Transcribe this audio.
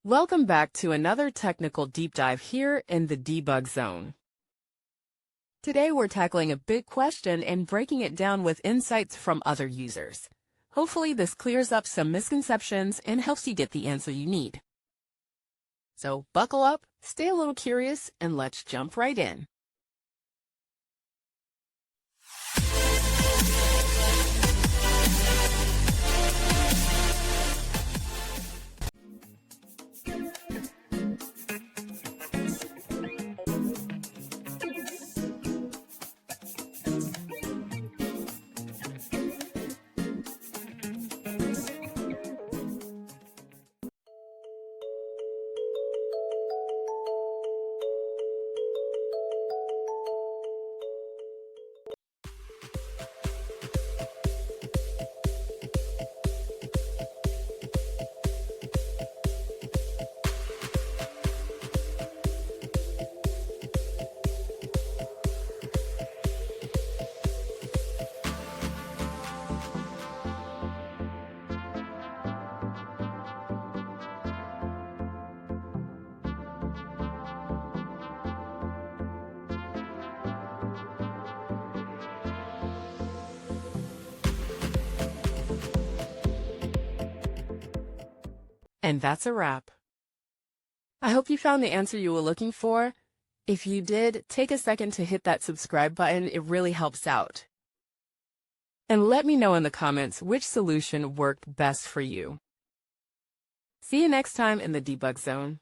Welcome back to another technical deep dive here in the debug zone. Today we're tackling a big question and breaking it down with insights from other users. Hopefully this clears up some misconceptions and helps you get the answer you need. So buckle up, stay a little curious, and let's jump right in. And that's a wrap. I hope you found the answer you were looking for. If you did, take a second to hit that subscribe button. It really helps out. And let me know in the comments which solution worked best for you. See you next time in the debug zone.